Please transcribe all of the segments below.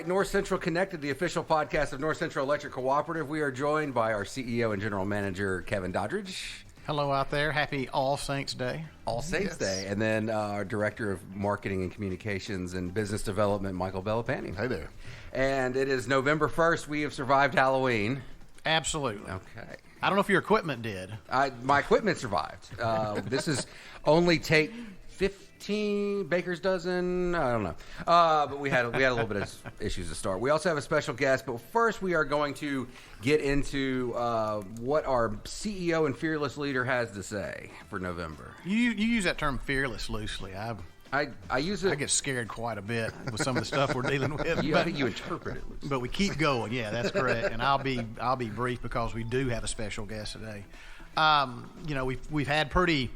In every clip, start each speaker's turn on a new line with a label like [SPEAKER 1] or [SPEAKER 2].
[SPEAKER 1] right, North Central Connected, the official podcast of North Central Electric Cooperative. We are joined by our CEO and General Manager, Kevin Doddridge.
[SPEAKER 2] Hello out there. Happy All Saints Day.
[SPEAKER 1] All Saints Day. And then our Director of Marketing and Communications and Business Development, Michael Bellapani.
[SPEAKER 3] Hey there.
[SPEAKER 1] And it is November 1st. We have survived Halloween.
[SPEAKER 2] Absolutely.
[SPEAKER 1] Okay.
[SPEAKER 2] I don't know if your equipment did.
[SPEAKER 1] My equipment survived. This is only take 15 baker's dozen. I don't know. But we had a little bit of issues to start. We also have a special guest, but first we are going to get into what our CEO and fearless leader has to say for November.
[SPEAKER 2] You use that term fearless loosely.
[SPEAKER 1] I use it.
[SPEAKER 2] I get scared quite a bit with some of the stuff we're dealing with.
[SPEAKER 1] I think you interpret it loosely.
[SPEAKER 2] But we keep going. Yeah, that's correct. And I'll be brief because we do have a special guest today. We've had pretty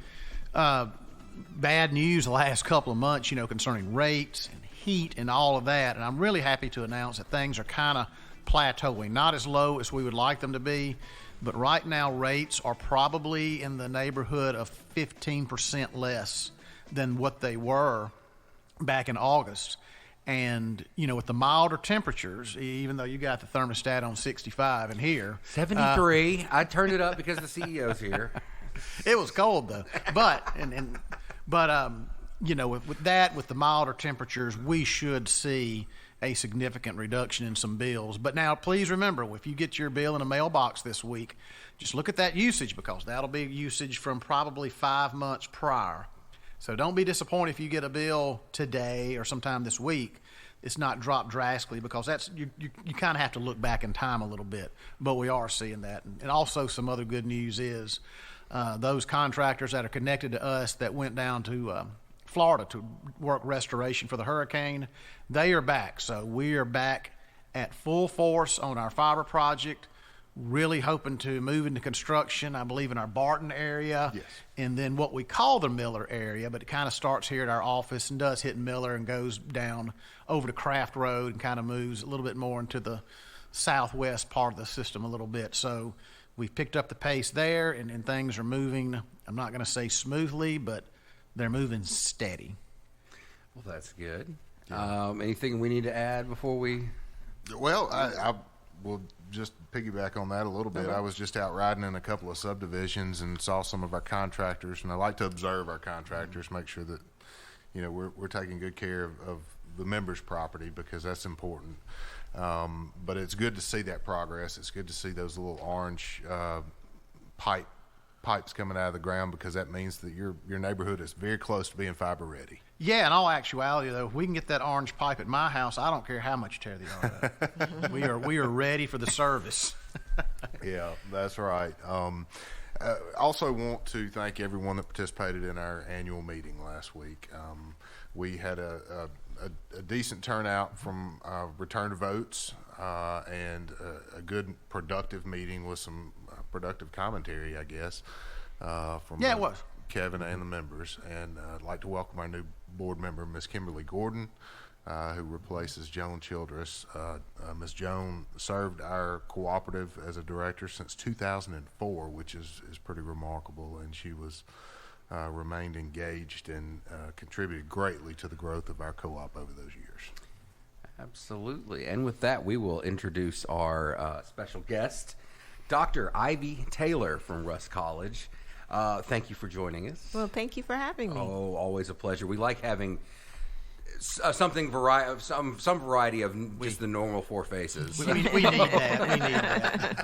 [SPEAKER 2] bad news the last couple of months, concerning rates and heat and all of that. And I'm really happy to announce that things are kind of plateauing, not as low as we would like them to be, but right now rates are probably in the neighborhood of 15% less than what they were back in August. And, with the milder temperatures, even though you got the thermostat on 65 in here.
[SPEAKER 1] 73. I turned it up because the CEO's here.
[SPEAKER 2] It was cold though, but with that, with the milder temperatures, we should see a significant reduction in some bills. But now, please remember, if you get your bill in a mailbox this week, just look at that usage because that'll be usage from probably 5 months prior. So don't be disappointed if you get a bill today or sometime this week. It's not dropped drastically because that's you kind of have to look back in time a little bit. But we are seeing that, and also some other good news is. Those contractors that are connected to us that went down to Florida to work restoration for the hurricane, they are back. So we are back at full force on our fiber project, really hoping to move into construction, I believe, in our Barton area.
[SPEAKER 3] Yes.
[SPEAKER 2] And then what we call the Miller area, but it kind of starts here at our office and does hit Miller and goes down over to Craft Road and kind of moves a little bit more into the southwest part of the system a little bit. So we've picked up the pace there, and things are moving, I'm not going to say smoothly, but they're moving steady.
[SPEAKER 1] Well, that's good. Yeah. Anything we need to add before we...
[SPEAKER 3] Well, I will just piggyback on that a little bit. I was just out riding in a couple of subdivisions and saw some of our contractors, and I like to observe our contractors, make sure that, we're taking good care of the members' property because that's important. But it's good to see that progress. It's good to see those little orange pipes coming out of the ground because that means that your neighborhood is very close to being fiber ready.
[SPEAKER 2] Yeah, in all actuality, though, if we can get that orange pipe at my house, I don't care how much you tear the yard up. we are ready for the service.
[SPEAKER 3] Yeah, that's right. Also want to thank everyone that participated in our annual meeting last week. We had a decent turnout from return to votes and a good productive meeting with some productive commentary, I guess, from
[SPEAKER 2] it was.
[SPEAKER 3] Kevin and the members. And I'd like to welcome our new board member, Ms. Kimberly Gordon, who replaces Joan Childress. Ms. Joan served our cooperative as a director since 2004, which is pretty remarkable, and she was remained engaged and contributed greatly to the growth of our co-op over those years.
[SPEAKER 1] Absolutely. And with that, we will introduce our special guest, Dr. Ivy Taylor from Rust College. Thank you for joining us.
[SPEAKER 4] Well, thank you for having me.
[SPEAKER 1] Oh, always a pleasure. We like having some variety of just the normal four faces.
[SPEAKER 2] We need that.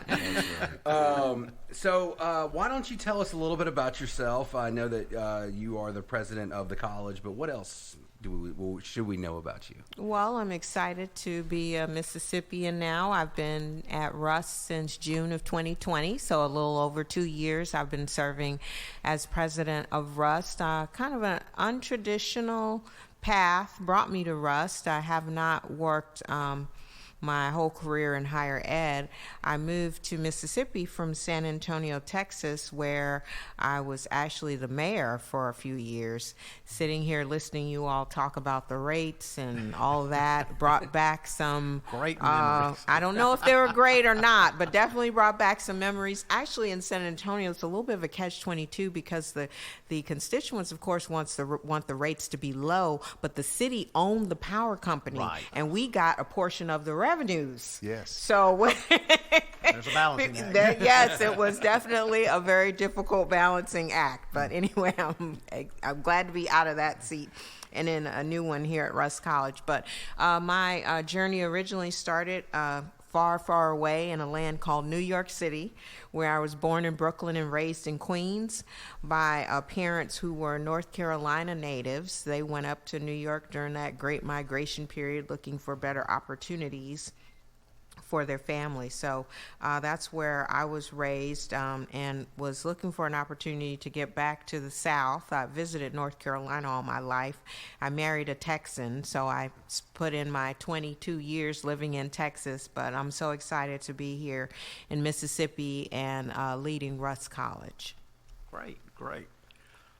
[SPEAKER 1] So why don't you tell us a little bit about yourself? I know that you are the president of the college, but what else should we know about you?
[SPEAKER 4] Well, I'm excited to be a Mississippian now. I've been at Rust since June of 2020, so a little over 2 years I've been serving as president of Rust. Kind of an untraditional path brought me to Rust. I have not worked my whole career in higher ed, I moved to Mississippi from San Antonio, Texas, where I was actually the mayor for a few years. Sitting here listening to you all talk about the rates and all that brought back some
[SPEAKER 2] Great memories.
[SPEAKER 4] I don't know if they were great or not, but definitely brought back some memories. Actually, in San Antonio, it's a little bit of a catch-22 because the constituents, of course, want the rates to be low, but the city owned the power company,
[SPEAKER 2] Right.
[SPEAKER 4] and we got a portion of the revenues.
[SPEAKER 3] Yes.
[SPEAKER 4] So
[SPEAKER 2] There's a balancing act.
[SPEAKER 4] yes, it was definitely a very difficult balancing act. But anyway, I'm glad to be out of that seat and in a new one here at Rust College. But my journey originally started far, far away in a land called New York City, where I was born in Brooklyn and raised in Queens by parents who were North Carolina natives. They went up to New York during that great migration period looking for better opportunities for their family. So that's where I was raised and was looking for an opportunity to get back to the South. I visited North Carolina all my life. I married a Texan, so I put in my 22 years living in Texas, but I'm so excited to be here in Mississippi and leading Rust College.
[SPEAKER 2] Great.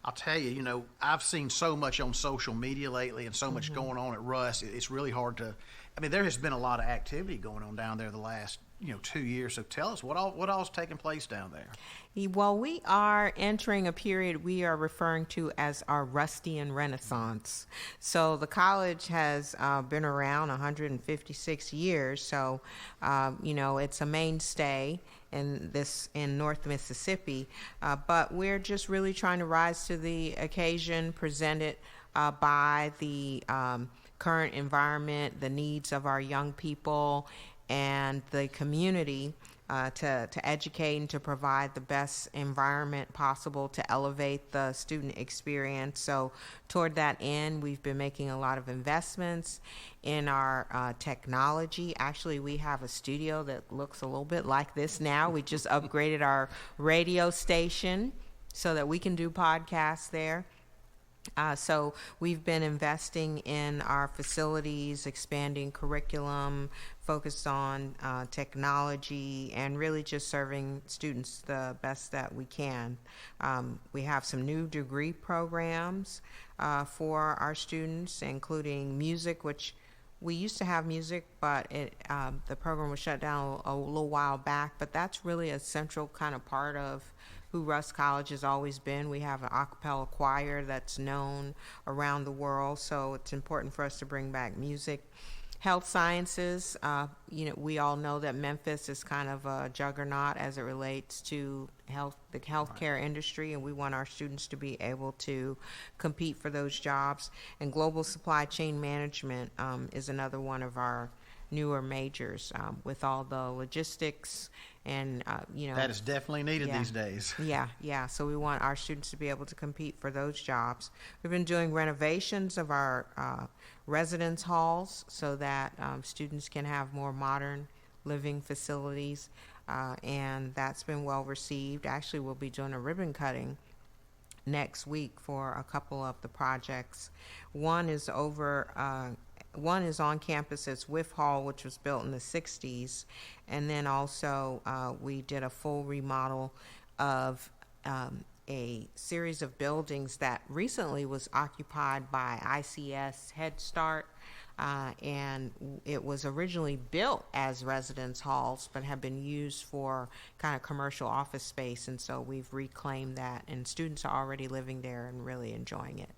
[SPEAKER 2] I'll tell you, I've seen so much on social media lately and so much going on at Russ. It's really hard to. I mean, there has been a lot of activity going on down there the last 2 years. So tell us what all's taking place down there.
[SPEAKER 4] Well, we are entering a period we are referring to as our Rustian Renaissance. So the college has been around 156 years. So it's a mainstay in North Mississippi, but we're just really trying to rise to the occasion presented by the current environment, the needs of our young people, and the community to educate and to provide the best environment possible to elevate the student experience. So toward that end, we've been making a lot of investments in our technology. Actually, we have a studio that looks a little bit like this now. We just upgraded our radio station so that we can do podcasts there. So we've been investing in our facilities, expanding curriculum, focused on technology, and really just serving students the best that we can. We have some new degree programs for our students, including music, which we used to have music, but the program was shut down a little while back. But that's really a central kind of part of who Rust College has always been. We have an a cappella choir that's known around the world, so it's important for us to bring back music. Health sciences, we all know that Memphis is kind of a juggernaut as it relates to the healthcare industry, and we want our students to be able to compete for those jobs. And global supply chain management is another one of our newer majors with all the logistics and
[SPEAKER 2] that is definitely needed these days.
[SPEAKER 4] Yeah. So we want our students to be able to compete for those jobs. We've been doing renovations of our residence halls so that students can have more modern living facilities, and that's been well received. Actually, we'll be doing a ribbon cutting next week for a couple of the projects. One is on campus. It's Whiff Hall, which was built in the 60s. And then also we did a full remodel of a series of buildings that recently was occupied by ICS Head Start. And it was originally built as residence halls, but have been used for kind of commercial office space. And so we've reclaimed that, and students are already living there and really enjoying it.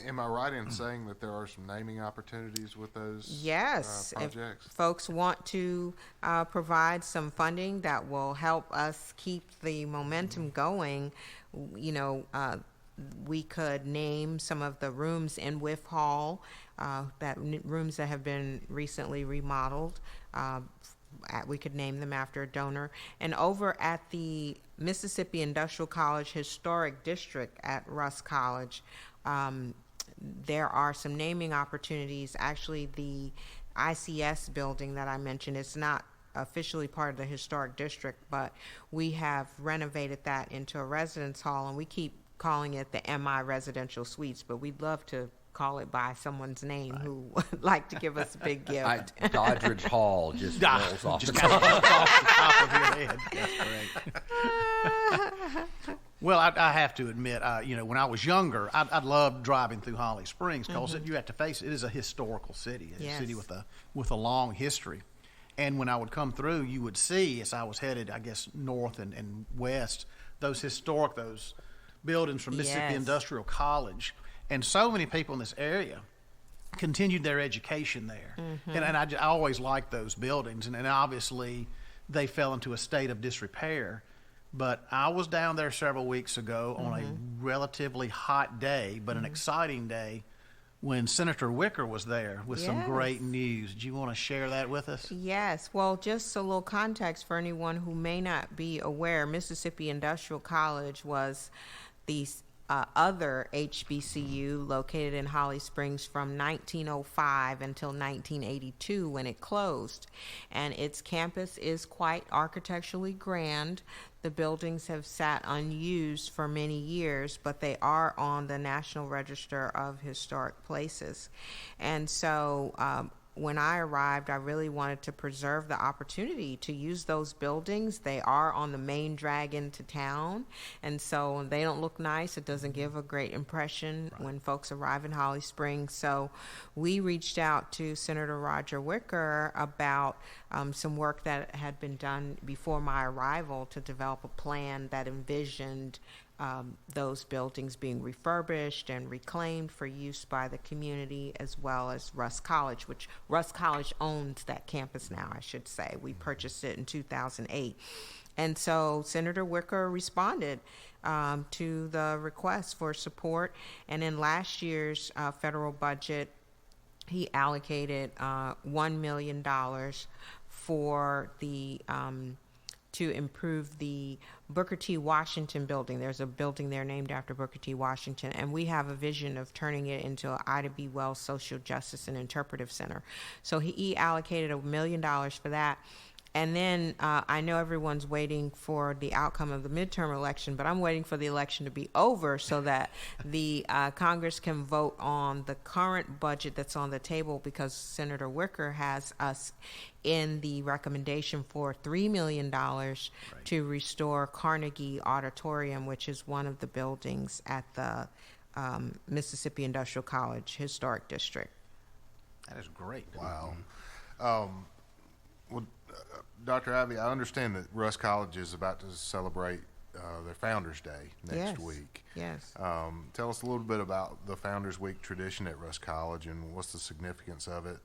[SPEAKER 3] Am I right in saying that there are some naming opportunities with those
[SPEAKER 4] Yes.
[SPEAKER 3] projects?
[SPEAKER 4] If folks want to provide some funding that will help us keep the momentum going, we could name some of the rooms in Whiff Hall, rooms that have been recently remodeled. We could name them after a donor. And over at the Mississippi Industrial College Historic District at Rust College, there are some naming opportunities. Actually, the ICS building that I mentioned is not officially part of the historic district, but we have renovated that into a residence hall, and we keep calling it the MI Residential Suites, but we'd love to call it by someo's name who would like to give us a big gift.
[SPEAKER 1] Doddridge Hall just rolls off the
[SPEAKER 2] Just
[SPEAKER 1] top.
[SPEAKER 2] kind of off the top of your head. That's great. Well, I have to admit, when I was younger, I loved driving through Holly Springs because you have to face it is a historical city. It's a city with a long history. And when I would come through, you would see, as I was headed, I guess, north and west, those buildings from Mississippi Industrial College. And so many people in this area continued their education there. And I always liked those buildings. And obviously, they fell into a state of disrepair. But I was down there several weeks ago on a relatively hot day, but an exciting day, when Senator Wicker was there with some great news. Do you want to share that with us?
[SPEAKER 4] Yes. Well, just a little context for anyone who may not be aware, Mississippi Industrial College was the other HBCU located in Holly Springs from 1905 until 1982 when it closed. And its campus is quite architecturally grand. The buildings have sat unused for many years, but they are on the National Register of Historic Places. And so when I arrived, I really wanted to preserve the opportunity to use those buildings. They are on the main drag into town, and so they don't look nice. It doesn't give a great impression when folks arrive in Holly Springs. So we reached out to Senator Roger Wicker about some work that had been done before my arrival to develop a plan that envisioned those buildings being refurbished and reclaimed for use by the community, as well as Rust College, which Rust College owns that campus now, I should say. We purchased it in 2008. And so Senator Wicker responded to the request for support. And in last year's federal budget, he allocated $1 million for the to improve the Booker T. Washington building. There's a building there named after Booker T. Washington, and we have a vision of turning it into an Ida B. Wells Social Justice and Interpretive Center. So he allocated $1 million for that. And then I know everyone's waiting for the outcome of the midterm election, but I'm waiting for the election to be over so that the Congress can vote on the current budget that's on the table, because Senator Wicker has us in the recommendation for $3 million to restore Carnegie Auditorium, which is one of the buildings at the Mississippi Industrial College Historic District.
[SPEAKER 2] That is great.
[SPEAKER 3] Wow. Well, Dr. Ivy, I understand that Rust College is about to celebrate their Founders Day next week.
[SPEAKER 4] Yes.
[SPEAKER 3] Tell us a little bit about the Founders Week tradition at Rust College and what's the significance of it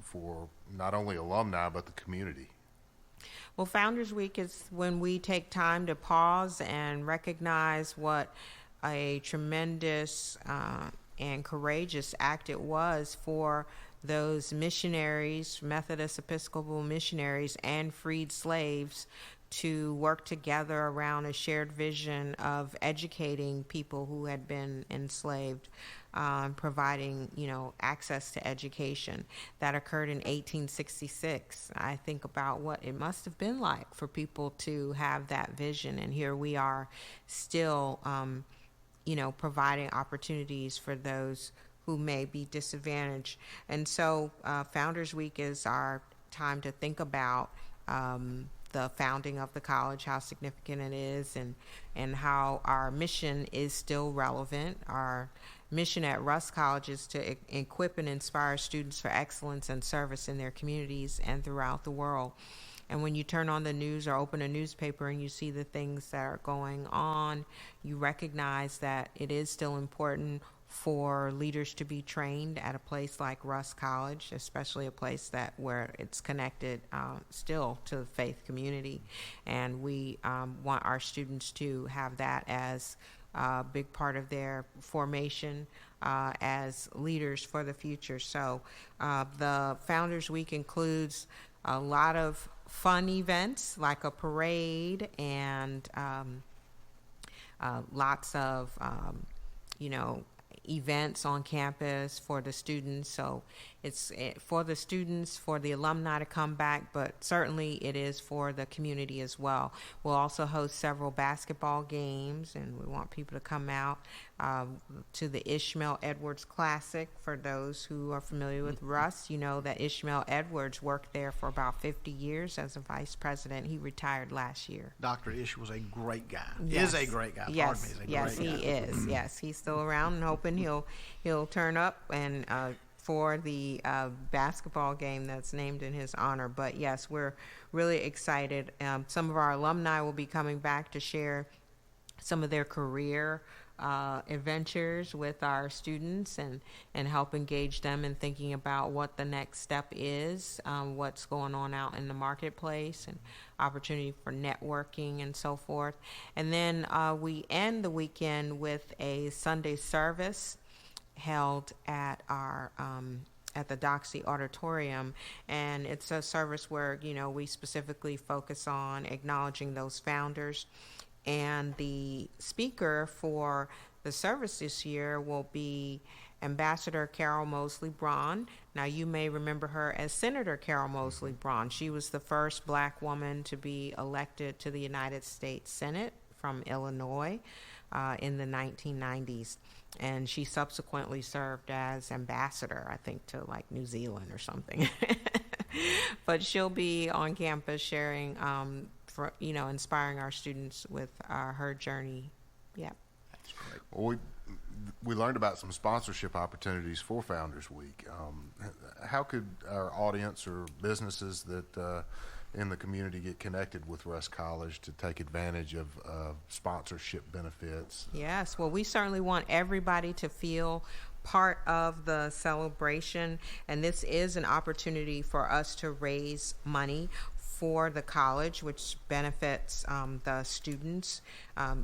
[SPEAKER 3] for not only alumni but the community.
[SPEAKER 4] Well, Founders Week is when we take time to pause and recognize what a tremendous and courageous act it was for those missionaries, Methodist Episcopal missionaries, and freed slaves to work together around a shared vision of educating people who had been enslaved, providing, access to education. That occurred in 1866. I think about what it must have been like for people to have that vision, and here we are still, providing opportunities for those who may be disadvantaged. And so Founders Week is our time to think about the founding of the college, how significant it is, and how our mission is still relevant. Our mission at Rust College is to equip and inspire students for excellence and service in their communities and throughout the world. And when you turn on the news or open a newspaper and you see the things that are going on, you recognize that it is still important for leaders to be trained at a place like Rust College, especially a place where it's connected still to the faith community. And we want our students to have that as a big part of their formation as leaders for the future. So the Founders Week includes a lot of fun events like a parade and lots of, events on campus for the students. So it's for the students, for the alumni to come back, but certainly it is for the community as well. We'll also host several basketball games, and we want people to come out to the Ishmael Edwards Classic. For those who are familiar with Russ, you know that Ishmael Edwards worked there for about 50 years as a vice president. He retired last year.
[SPEAKER 2] Dr. Ish was a great guy.
[SPEAKER 4] Yes.
[SPEAKER 2] Is a great guy.
[SPEAKER 4] Yes,
[SPEAKER 2] Pardon me,
[SPEAKER 4] yes, he is. Yes, he's still around, and hoping he'll turn up and for the basketball game that's named in his honor. But yes, we're really excited. Some of our alumni will be coming back to share some of their career adventures with our students and help engage them in thinking about what the next step is, what's going on out in the marketplace, and opportunity for networking and so forth. And then we end the weekend with a Sunday service held at our at the Doxy Auditorium, and it's a service where we specifically focus on acknowledging those founders. And the speaker for the service this year will be Ambassador Carol Mosley Braun. Now, you may remember her as Senator Carol Mosley Braun. She was the first black woman to be elected to the United States Senate from Illinois in the 1990s. And she subsequently served as ambassador, I think, to like New Zealand or something. But she'll be on campus sharing, inspiring our students with her journey. Yeah.
[SPEAKER 3] That's great. Well, we learned about some sponsorship opportunities for Founders Week. How could our audience or businesses that in the community get connected with Rust College to take advantage of sponsorship benefits?
[SPEAKER 4] Yes, well, we certainly want everybody to feel part of the celebration, and this is an opportunity for us to raise money for the college, which benefits the students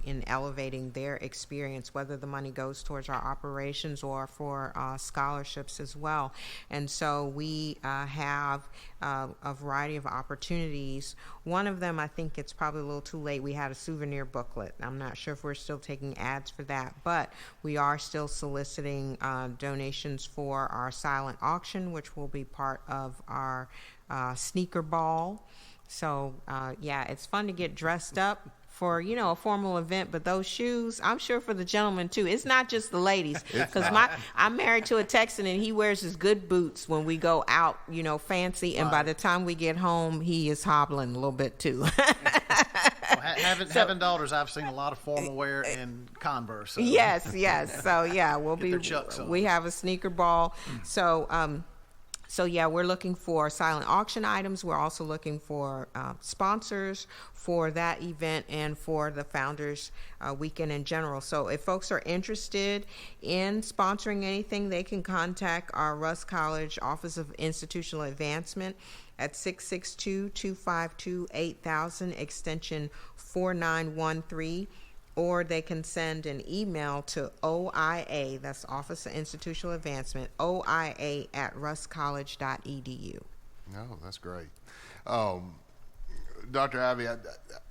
[SPEAKER 4] in elevating their experience, whether the money goes towards our operations or for scholarships as well. And so we have a variety of opportunities. One of them, I think it's probably a little too late. We had a souvenir booklet. I'm not sure if we're still taking ads for that, but we are still soliciting donations for our silent auction, which will be part of our sneaker ball. So, it's fun to get dressed up for, a formal event, but those shoes, I'm sure for the gentlemen too. It's not just the ladies, because I'm married to a Texan and he wears his good boots when we go out, fancy. And by the time we get home, he is hobbling a little bit too.
[SPEAKER 2] Having daughters, I've seen a lot of formal wear and Converse. So.
[SPEAKER 4] Yes. So we have a sneaker ball. So, we're looking for silent auction items. We're also looking for sponsors for that event and for the Founders Weekend in general. So if folks are interested in sponsoring anything, they can contact our Rust College Office of Institutional Advancement at 662-252-8000, extension 4913. Or they can send an email to OIA, that's Office of Institutional Advancement, oia@rustcollege.edu.
[SPEAKER 3] No, that's great. Dr. Ivey,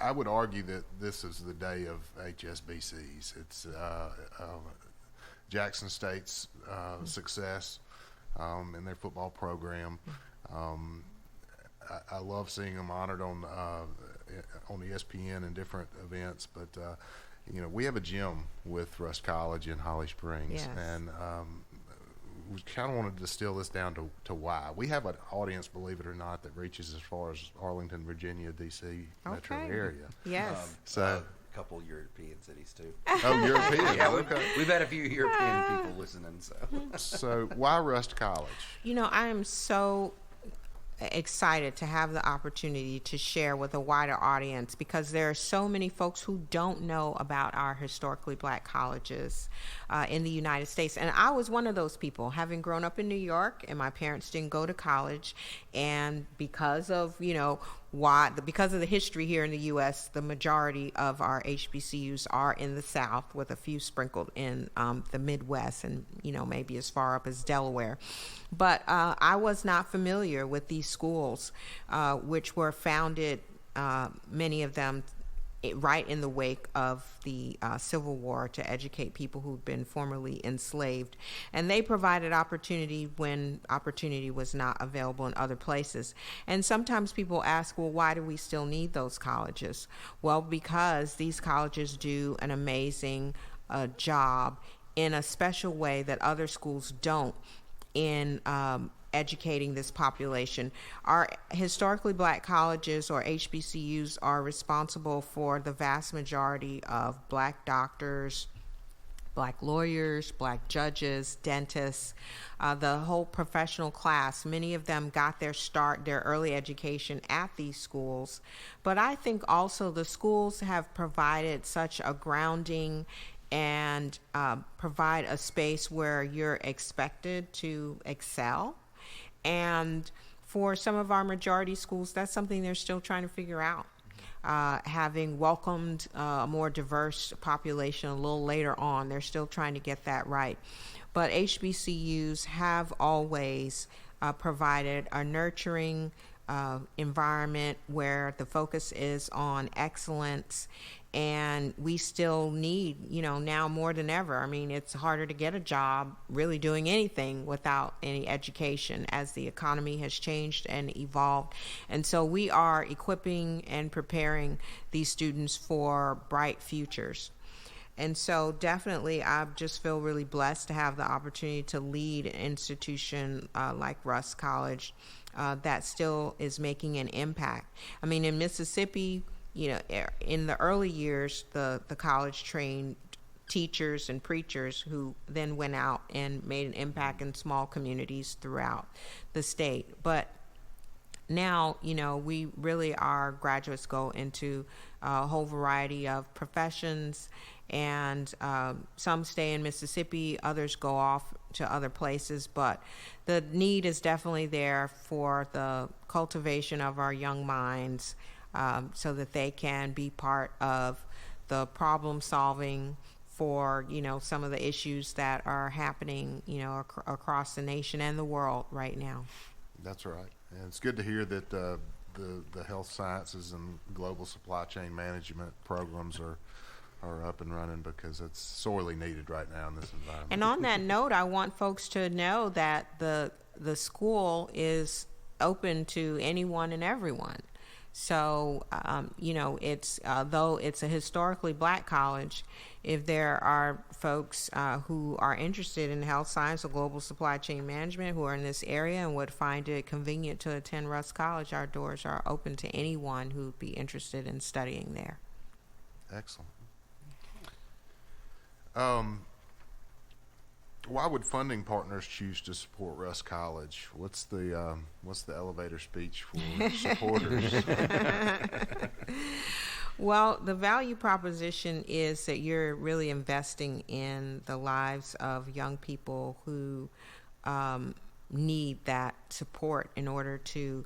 [SPEAKER 3] I would argue that this is the day of HSBCs. It's Jackson State's success in their football program. I love seeing them honored on ESPN and different events, but we have a gym with Rust College in Holly Springs,
[SPEAKER 4] yes.
[SPEAKER 3] And we kind of want to distill this down to why. We have an audience, believe it or not, that reaches as far as Arlington, Virginia, D.C. metro area.
[SPEAKER 4] Yes.
[SPEAKER 3] So
[SPEAKER 1] a couple European cities too.
[SPEAKER 3] Oh, European.
[SPEAKER 1] Yeah,
[SPEAKER 3] okay.
[SPEAKER 1] we've had a few European people listening.
[SPEAKER 3] So why Rust College?
[SPEAKER 4] I am so excited to have the opportunity to share with a wider audience, because there are so many folks who don't know about our historically black colleges in the United States. And I was one of those people, having grown up in New York, and my parents didn't go to college. And because of, because of the history here in the U.S., the majority of our HBCUs are in the South, with a few sprinkled in the Midwest and, maybe as far up as Delaware. But I was not familiar with these schools, which were founded, many of them, right in the wake of the Civil War to educate people who'd been formerly enslaved. And they provided opportunity when opportunity was not available in other places. And sometimes people ask, well, why do we still need those colleges? Well, because these colleges do an amazing job in a special way that other schools don't in educating this population. Our historically black colleges, or HBCUs, are responsible for the vast majority of black doctors, black lawyers, black judges, dentists, the whole professional class. Many of them got their start, their early education at these schools. But I think also the schools have provided such a grounding and provide a space where you're expected to excel. And for some of our majority schools, that's something they're still trying to figure out. Having welcomed a more diverse population a little later on, they're still trying to get that right. But HBCUs have always provided a nurturing environment where the focus is on excellence. And we still need, now more than ever. I mean, it's harder to get a job really doing anything without any education as the economy has changed and evolved. And so we are equipping and preparing these students for bright futures. And so definitely, I just feel really blessed to have the opportunity to lead an institution like Rust College that still is making an impact. I mean, in Mississippi, in the early years, the college trained teachers and preachers who then went out and made an impact in small communities throughout the state. But now, we really, our graduates go into a whole variety of professions, and some stay in Mississippi, others go off to other places. But the need is definitely there for the cultivation of our young minds, so that they can be part of the problem solving for, some of the issues that are happening, across the nation and the world right now.
[SPEAKER 3] That's right. And it's good to hear that the health sciences and global supply chain management programs are up and running, because it's sorely needed right now in this environment.
[SPEAKER 4] And on that note, I want folks to know that the school is open to anyone and everyone. So, it's though it's a historically black college, if there are folks who are interested in health science or global supply chain management who are in this area and would find it convenient to attend Rust College, our doors are open to anyone who would be interested in studying there.
[SPEAKER 3] Excellent. Why would funding partners choose to support Rust College? What's the elevator speech for supporters?
[SPEAKER 4] Well, the value proposition is that you're really investing in the lives of young people who need that support in order to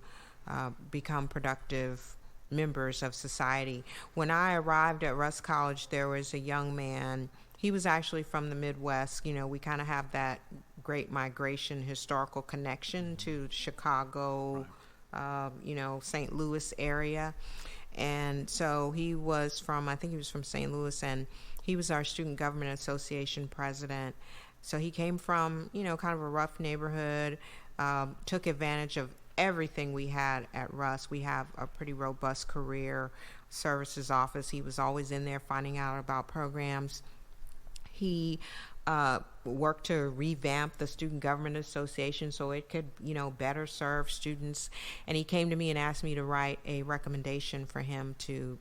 [SPEAKER 4] become productive members of society. When I arrived at Rust College, there was a young man. He was actually from the Midwest. We kind of have that great migration historical connection to Chicago, St. Louis area. And so he was from St. Louis, and he was our Student Government Association president. So he came from, kind of a rough neighborhood, took advantage of everything we had at Rust. We have a pretty robust career services office. He was always in there finding out about programs. He worked to revamp the Student Government Association so it could, better serve students. And he came to me and asked me to write a recommendation for him to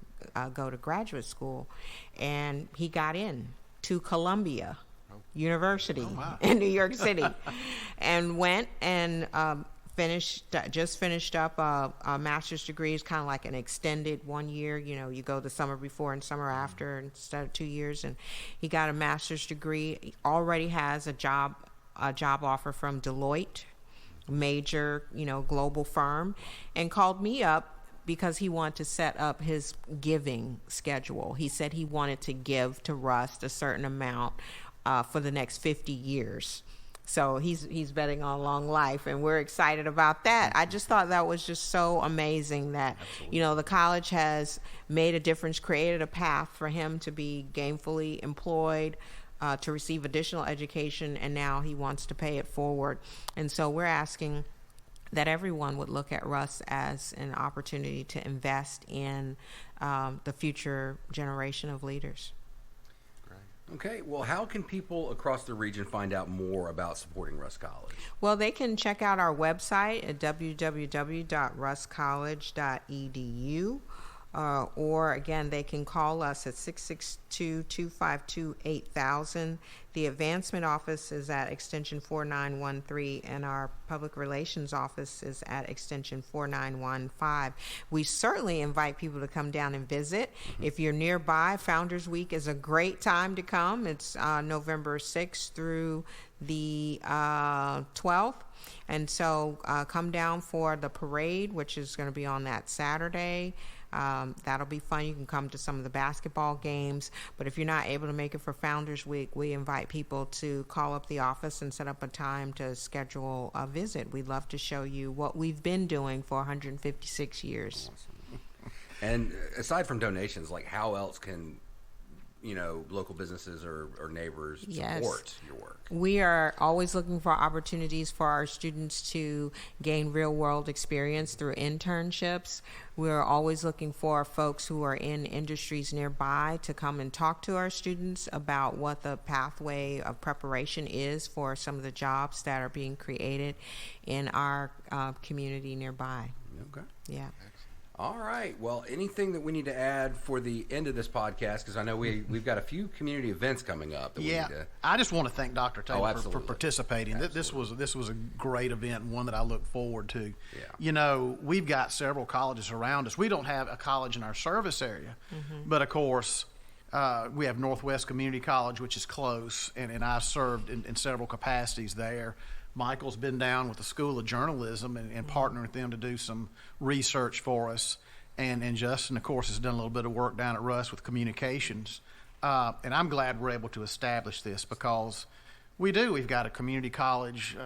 [SPEAKER 4] go to graduate school. And he got in to Columbia University in New York City and went and just finished up a master's degree. It's kind of like an extended 1 year. You go the summer before and summer after instead of 2 years. And he got a master's degree. He already has a job offer from Deloitte, major global firm, and called me up because he wanted to set up his giving schedule. He said he wanted to give to Rust a certain amount for the next 50 years. So he's betting on long life, and we're excited about that. I just thought that was just so amazing that, the college has made a difference, created a path for him to be gainfully employed, to receive additional education, and now he wants to pay it forward. And so we're asking that everyone would look at Russ as an opportunity to invest in the future generation of leaders.
[SPEAKER 1] Okay, well, how can people across the region find out more about supporting Russ College?
[SPEAKER 4] Well, they can check out our website at www.russcollege.edu. Or again, they can call us at 662-252-8000. The advancement office is at extension 4913, and our public relations office is at extension 4915. We certainly invite people to come down and visit. If you're nearby, Founders Week is a great time to come. It's November 6th through the 12th. And so come down for the parade, which is going to be on that Saturday. That'll be fun. You can come to some of the basketball games, but if you're not able to make it for Founders Week, we invite people to call up the office and set up a time to schedule a visit. We'd love to show you what we've been doing for 156 years.
[SPEAKER 1] Awesome. And aside from donations, like how else can local businesses or neighbors support your work?
[SPEAKER 4] We are always looking for opportunities for our students to gain real-world experience through internships. We're always looking for folks who are in industries nearby to come and talk to our students about what the pathway of preparation is for some of the jobs that are being created in our community nearby.
[SPEAKER 1] Okay.
[SPEAKER 4] Yeah.
[SPEAKER 1] All right. Well, anything that we need to add for the end of this podcast? Because I know we've got a few community events coming up. That we need to...
[SPEAKER 2] I just want to thank Dr. Taylor for participating.
[SPEAKER 1] Absolutely.
[SPEAKER 2] This was a great event, and one that I look forward to.
[SPEAKER 1] Yeah.
[SPEAKER 2] We've got several colleges around us. We don't have a college in our service area, but of course, we have Northwest Community College, which is close, and I served in several capacities there. Michael's been down with the School of Journalism and partnering with them to do some research for us. And Justin, of course, has done a little bit of work down at Russ with communications. And I'm glad we're able to establish this because we've got a community college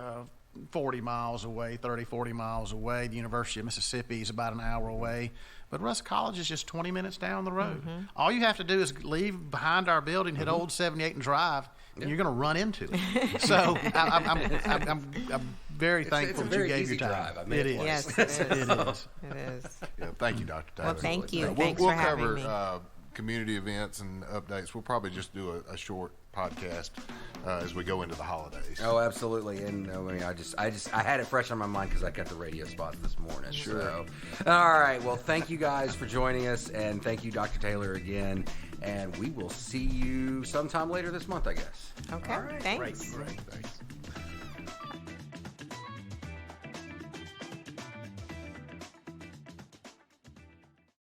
[SPEAKER 2] 40 miles away, 30, 40 miles away. The University of Mississippi is about an hour away. But Russ College is just 20 minutes down the road. All you have to do is leave behind our building, hit Old 78 and drive, and you're going to run into it. So I'm very thankful that you gave your time.
[SPEAKER 1] It is.
[SPEAKER 4] Yes, it is.
[SPEAKER 2] It is.
[SPEAKER 4] It is.
[SPEAKER 3] Yeah, thank you, Dr. Taylor.
[SPEAKER 4] Well, thank you.
[SPEAKER 3] We'll
[SPEAKER 4] Thanks for having
[SPEAKER 3] cover
[SPEAKER 4] me.
[SPEAKER 3] community events and updates. We'll probably just do a short podcast as we go into the holidays.
[SPEAKER 1] Oh, absolutely. And I had it fresh on my mind because I got the radio spots this morning.
[SPEAKER 3] Sure.
[SPEAKER 1] So, all right. Well, thank you guys for joining us, and thank you, Dr. Taylor, again. And we will see you sometime later this month, I guess.
[SPEAKER 4] Okay.
[SPEAKER 1] All right.
[SPEAKER 4] Thanks.
[SPEAKER 2] Great. Thanks.